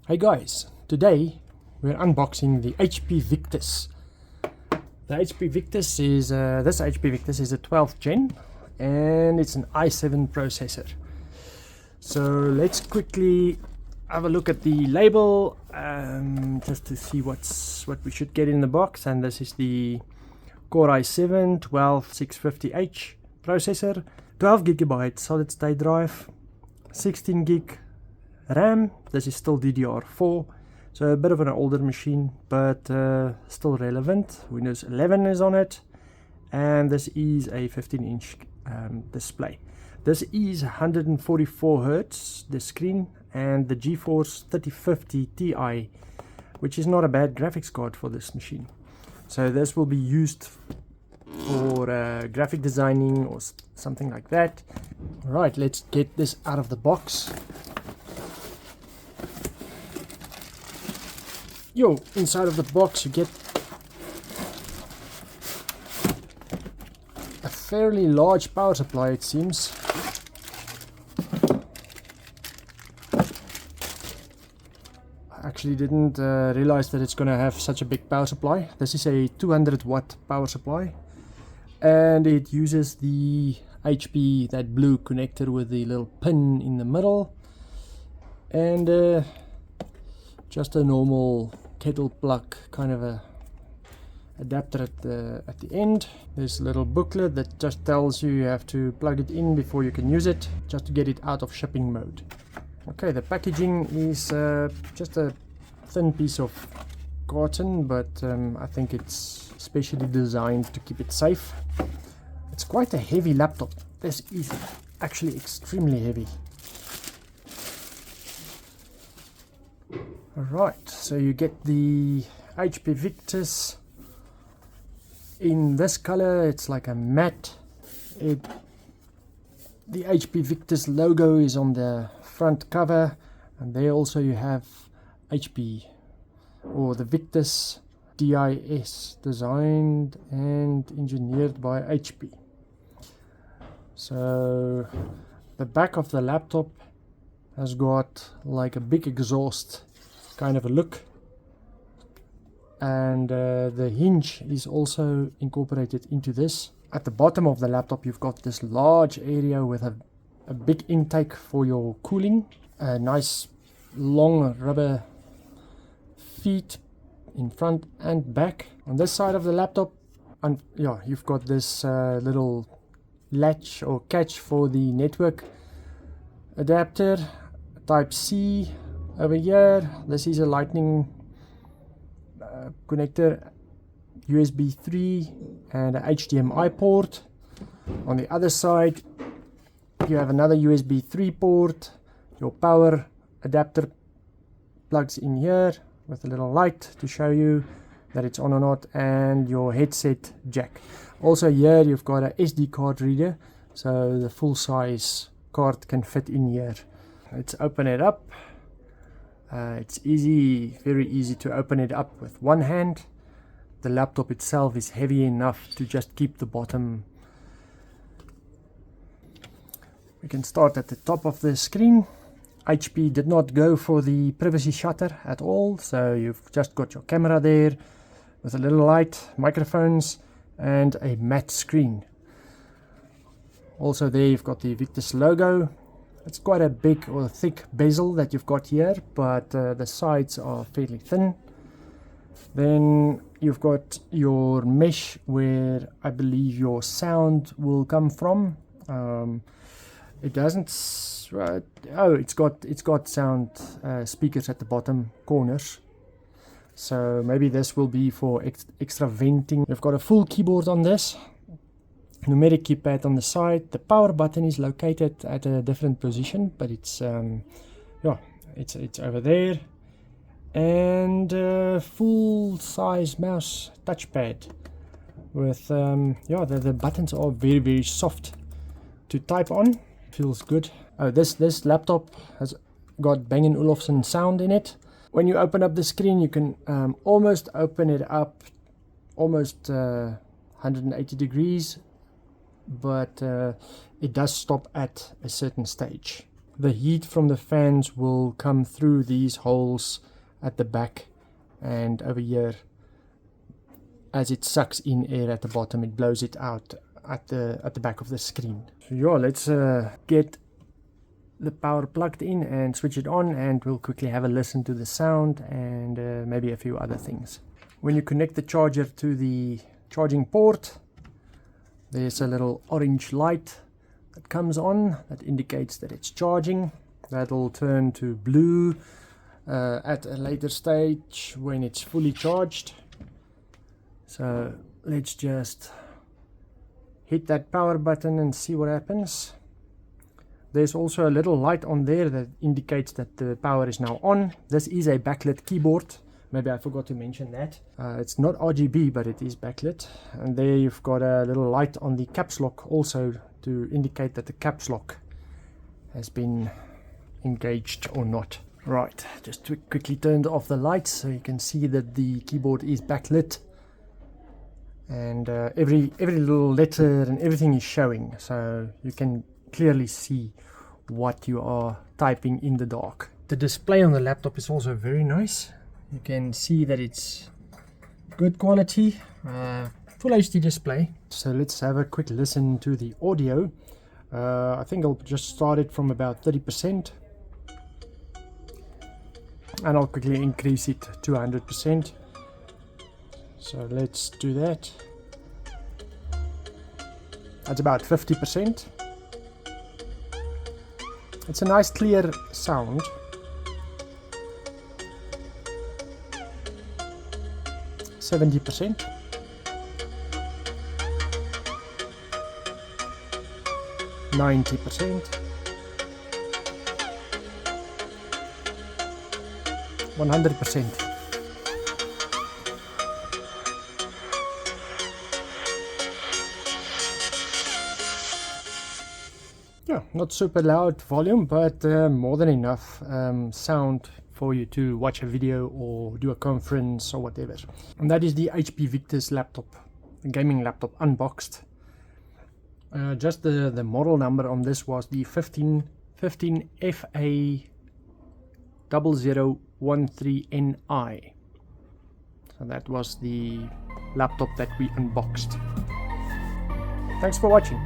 Hey guys, today we're unboxing the HP Victus. The HP Victus is this HP Victus is a 12th gen and it's an i7 processor. So let's quickly have a look at the label just to see what we should get in the box. And this is the Core i7 12650H processor, 12 GB solid state drive, 16 gig RAM. This is still DDR4, so a bit of an older machine, but still relevant. Windows 11 is on it, and this is a 15-inch display. This is 144 Hz, the screen, and the GeForce 3050 Ti, which is not a bad graphics card for this machine. So this will be used for graphic designing or something like that. Alright, let's get this out of the box. Inside of the box you get a fairly large power supply, it seems. I actually didn't realize that it's going to have such a big power supply. This is a 200 watt power supply, and it uses the HP, that blue connector with the little pin in the middle, and just a normal kettle plug kind of a adapter at the end. There's a little booklet that just tells you have to plug it in before you can use it, just to get it out of shipping mode. Okay, the packaging is just a thin piece of carton, but I think it's specially designed to keep it safe. It's quite a heavy laptop. This is actually extremely heavy. Alright, so you get the HP Victus in this color. It's like a matte. The HP Victus logo is on the front cover, and there also you have HP, or the Victus DIS, designed and engineered by HP. So the back of the laptop has got like a big exhaust kind of a look, and the hinge is also incorporated into this. At the bottom of the laptop you've got this large area with a big intake for your cooling, a nice long rubber feet in front and back. On this side of the laptop, and you've got this little latch or catch for the network adapter, type C. Over here, this is a lightning connector, USB 3 and a HDMI port. On the other side you have another USB 3 port. Your power adapter plugs in here with a little light to show you that it's on or not, and your headset jack. Also here you've got a SD card reader, so the full size card can fit in here. Let's open it up. It's very easy to open it up with one hand. The laptop itself is heavy enough to just keep the bottom. We can start at the top of the screen. HP did not go for the privacy shutter at all, so you've just got your camera there with a little light, microphones, and a matte screen. Also there you've got the Victus logo. It's quite a big or thick bezel that you've got here, but the sides are fairly thin. Then you've got your mesh where I believe your sound will come from. It doesn't. It's got sound speakers at the bottom corners. So maybe this will be for extra venting. You've got a full keyboard on this. Numeric keypad on the side. The power button is located at a different position, but it's it's over there. And full size mouse touchpad with the buttons are very soft to type on. Feels good. This laptop has got Bang & Olufsen sound in it. When you open up the screen you can almost open it up almost 180 degrees, but it does stop at a certain stage. the heat from the fans will come through these holes at the back and over here. As it sucks in air at the bottom, it blows it out at the back of the screen. So yeah, let's get the power plugged in and switch it on, and we'll quickly have a listen to the sound and maybe a few other things. When you connect the charger to the charging port, there's a little orange light that comes on that indicates that it's charging. That'll turn to blue at a later stage when it's fully charged. So let's just hit that power button and see what happens. There's also a little light on there that indicates that the power is now on. This is a backlit keyboard. Maybe I forgot to mention that. It's not RGB, but it is backlit. And there you've got a little light on the caps lock also to indicate that the caps lock has been engaged or not. Right, just to quickly turn off the lights so you can see that the keyboard is backlit. And every little letter and everything is showing, so you can clearly see what you are typing in the dark. The display on the laptop is also very nice. You can see that it's good quality, full HD display. So let's have a quick listen to the audio. I think I'll just start it from about 30%, and I'll quickly increase it to 100%. So let's do that. That's about 50%. It's a nice clear sound. %, 90%, 100%. Yeah, not super loud volume, but more than enough sound for you to watch a video or do a conference or whatever. And that is the HP Victus laptop, the gaming laptop unboxed. Just the model number on this was the fa0013ni. So that was the laptop that we unboxed. Thanks for watching.